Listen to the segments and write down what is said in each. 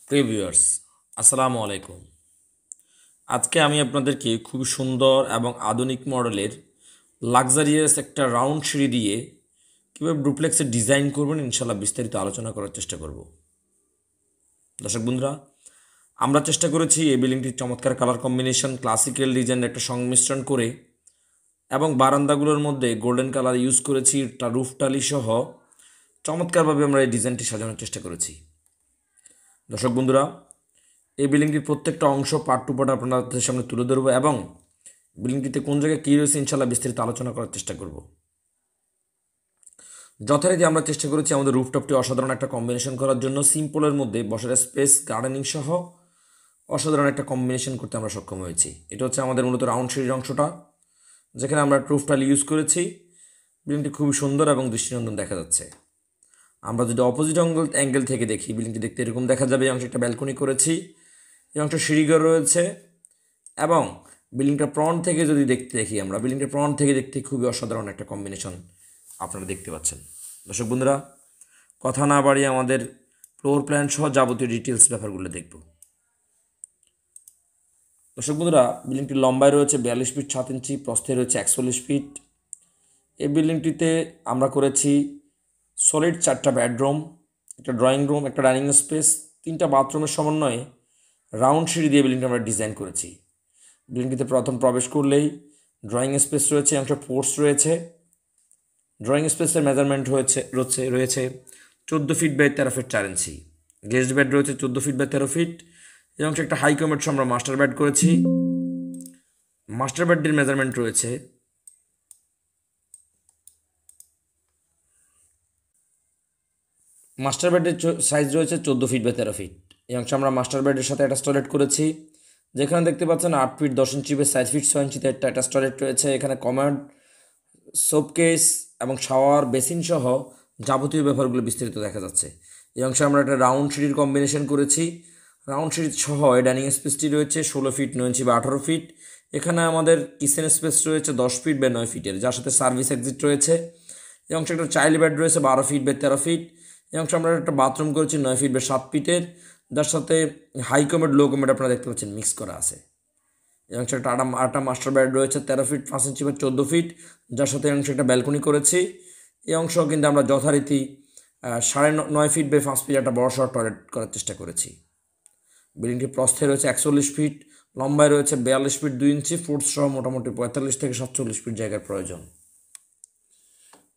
প্রিয় ভিউয়ার্স, আসসালামু আলাইকুম। আজকে আমি আপনাদেরকে খুব সুন্দর এবং আধুনিক মডেলের লাক্সারিয়াস একটা রাউন্ড সিঁড়ি দিয়ে কীভাবে ডুপ্লেক্সের ডিজাইন করবেন ইনশাল্লাহ বিস্তারিত আলোচনা করার চেষ্টা করব। দর্শক বন্ধুরা, আমরা চেষ্টা করেছি এই বিল্ডিংটির চমৎকার কালার কম্বিনেশন, ক্লাসিক্যাল ডিজাইনের একটা সংমিশ্রণ করে এবং বারান্দাগুলোর মধ্যে গোল্ডেন কালার ইউজ করেছি, রুফ টালি সহ চমৎকারভাবে আমরা এই ডিজাইনটি সাজানোর চেষ্টা করেছি। দর্শক বন্ধুরা, এই বিল্ডিংটির প্রত্যেকটা অংশ পার্ট টু পার্ট আপনাদের সামনে তুলে ধরবো এবং বিল্ডিংটিতে কোন জায়গায় কী রয়েছে ইনশাল্লাহ বিস্তারিত আলোচনা করার চেষ্টা করব। যথারীতি আমরা চেষ্টা করেছি আমাদের রুফটপটি অসাধারণ একটা কম্বিনেশন করার জন্য, সিম্পলের মধ্যে বসার স্পেস, গার্ডেনিং সহ অসাধারণ একটা কম্বিনেশন করতে আমরা সক্ষম হয়েছি। এটা হচ্ছে আমাদের মূলত রাউন্ড সিঁড়ির অংশটা, যেখানে আমরা রুফ টাইল ইউজ করেছি। বিল্ডিংটি খুবই সুন্দর এবং দৃষ্টিনন্দন দেখা যাচ্ছে। আমরা যদি অপোজিট অ্যাঙ্গেল থেকে দেখি, বিল্ডিংটি দেখতে এরকম দেখা যাবে। এই অংশে একটা ব্যালকনি করেছি, এই অংশ সিঁড়িঘর রয়েছে এবং বিল্ডিংটা ফ্রন্ট থেকে যদি দেখি আমরা বিল্ডিংটা ফ্রন্ট থেকে দেখতে খুবই অসাধারণ একটা কম্বিনেশন আপনারা দেখতে পাচ্ছেন। দর্শক বন্ধুরা, কথা না বাড়িয়ে আমাদের ফ্লোর প্ল্যান সহ যাবতীয় ডিটেলস ব্যাপারগুলো দেখব। দর্শক বন্ধুরা, বিল্ডিংটির লম্বায় রয়েছে 42 ফিট 7 ইঞ্চি, প্রস্থে রয়েছে 41 ফিট। এই বিল্ডিংটিতে আমরা করেছি সলিড 4টা বেডরুম, একটা ড্রয়িং রুম, একটা ডাইনিং স্পেস, 3টা বাথরুমের সমন্বয়ে রাউন্ড সিঁড়ি দিয়ে বিল্ডিংটা আমরা ডিজাইন করেছি। বিল্ডিংটিতে প্রথম প্রবেশ করলেই ড্রয়িং স্পেস রয়েছে, অংশ পোর্টস রয়েছে। ড্রয়িং স্পেসের মেজারমেন্ট রয়েছে 14 feet by 13 feet 4 inch. Guest bed রয়েছে 14 ফিট বাই 13 ফিট। এই অংশে একটা হাই কমেট আমরা মাস্টার বেড করেছি। মাস্টার বেডটির মেজারমেন্ট রয়েছে মাস্টার বেডের সাইজ রয়েছে 14 ফিট বাই 13 ফিট। এই অংশে আমরা মাস্টার বেডের সাথে অ্যাটাচ টয়লেট করেছি, যেখানে দেখতে পাচ্ছেন 8 ফিট 10 ইঞ্চি বাই 7 ফিট 6 ইঞ্চিতে একটা অ্যাটাচ টয়লেট রয়েছে। এখানে কমান্ড, সোপকেস এবং শাওয়ার বেসিন সহ যাবতীয় ব্যাপারগুলো বিস্তারিত দেখা যাচ্ছে। এই অংশে আমরা একটা রাউন্ড সিঁড়ির কম্বিনেশন করেছি। রাউন্ড সিঁড়ি সহ ডাইনিং স্পেসটি রয়েছে 16 ফিট 9 ইঞ্চি বা 18 ফিট। এখানে আমাদের কিচেন স্পেস রয়েছে 10 ফিট বা 9 ফিটের, যার সাথে সার্ভিস এক্সিট রয়েছে। এই অংশে একটা চাইল্ড বেড রয়েছে 12 ফিট বাই 13 ফিট। এই অংশে আমরা একটা বাথরুম করেছি 9 ফিট বা 7 ফিটের, যার সাথে হাই কমেড লো কমেড আপনারা দেখতে পাচ্ছেন মিক্স করা আছে। এই অংশে একটা আটা মাস্টার বেড রয়েছে 13 ফিট 5 ইঞ্চি বা 14 ফিট, যার সাথে এই অংশে একটা ব্যালকনি করেছি। এই অংশ কিন্তু আমরা যথারীতি 9.5 ফিট বাই 5 ফিট একটা বড় সড় টয়লেট করার চেষ্টা করেছি। বিল্ডিংটি প্রস্থে রয়েছে 41 ফিট, লম্বায় রয়েছে 42 ফিট 2 ইঞ্চি, ফুট সহ মোটামুটি 45 থেকে 47 ফিট জায়গার প্রয়োজন।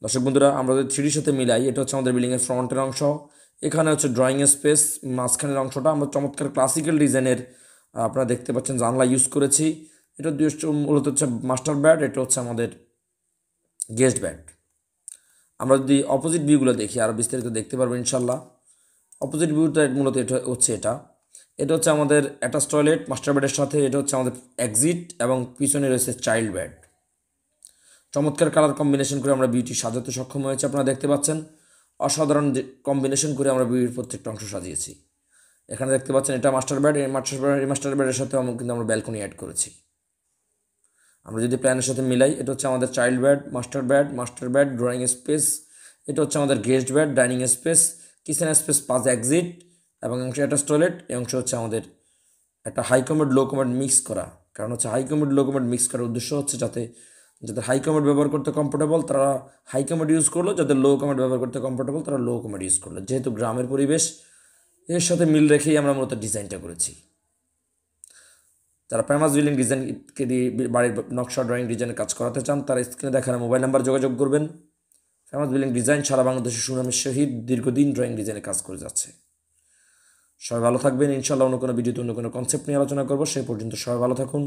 দর্শক বন্ধুরা, আমরা যদি থ্রিডির সাথে মিলাই, এটা হচ্ছে আমাদের বিল্ডিংয়ের ফ্রন্টের অংশ। এখানে হচ্ছে ড্রয়িং স্পেস, মাঝখানের অংশটা আমরা চমৎকার ক্লাসিক্যাল ডিজাইনের আপনারা দেখতে পাচ্ছেন জানলা ইউজ করেছি। এটা মূলত হচ্ছে মাস্টার বেড, এটা হচ্ছে আমাদের গেস্ট বেড। আমরা যদি অপোজিট ভিউগুলো দেখি আরও বিস্তারিত দেখতে পারবো ইনশাল্লাহ। অপোজিট ভিউটা মূলত এটা হচ্ছে আমাদের অ্যাটাচ টয়লেট মাস্টার বেডের সাথে। এটা হচ্ছে আমাদের এক্সিট এবং পিছনে রয়েছে চাইল্ড বেড। চমৎকার কালার কম্বিনেশন করে আমরা বিউটি সাজাতে সক্ষম হয়েছে, আপনারা দেখতে পাচ্ছেন। অসাধারণ কম্বিনেশন করে আমরা বিউটির প্রত্যেকটা অংশ সাজিয়েছি। এখানে দেখতে পাচ্ছেন এটা মাস্টার বেড, এই মাস্টার বেডের সাথে কিন্তু আমরা ব্যালকনি অ্যাড করেছি। আমরা যদি প্ল্যানের সাথে মিলাই, এটা হচ্ছে আমাদের child bed, master bed, drawing space. এটা হচ্ছে আমাদের guest bed, dining space, kitchen space, পাঁচ এক্সিট এবং অংশ অ্যাটাচ টয়লেট। এই অংশ হচ্ছে আমাদের একটা হাই কমেড লো কমেড মিক্স করা। কারণ হচ্ছে হাই কমেড লো কমেড মিক্স করার উদ্দেশ্য হচ্ছে যাতে হাই কমেড ব্যবহার করতে কমফোর্টেবল তারা হাই কমেড ইউজ করলো, যাদের লো কমেড ব্যবহার করতে কমফোর্টেবল তারা লো কমেড ইউজ করলো। যেহেতু গ্রামের পরিবেশ, এর সাথে মিল রেখেই আমরা মূলত ডিজাইনটা করেছি। যারা ফেমাস বিল্ডিং ডিজাইনকে দিয়ে বাড়ির নকশা ড্রয়িং ডিজাইনের কাজ করাতে চান, তারা স্ক্রিনে দেখানো মোবাইল নাম্বার যোগাযোগ করবেন। ফেমাস বিল্ডিং ডিজাইন সারা বাংলাদেশের সুনামের সহিত দীর্ঘদিন ড্রয়িং ডিজাইনের কাজ করে যাচ্ছে। সবাই ভালো থাকবেন। ইনশাল্লাহ অন্য কোনো ভিডিওতে অন্য কোনো কনসেপ্ট নিয়ে আলোচনা করবো। সেই পর্যন্ত সবাই ভালো থাকুন।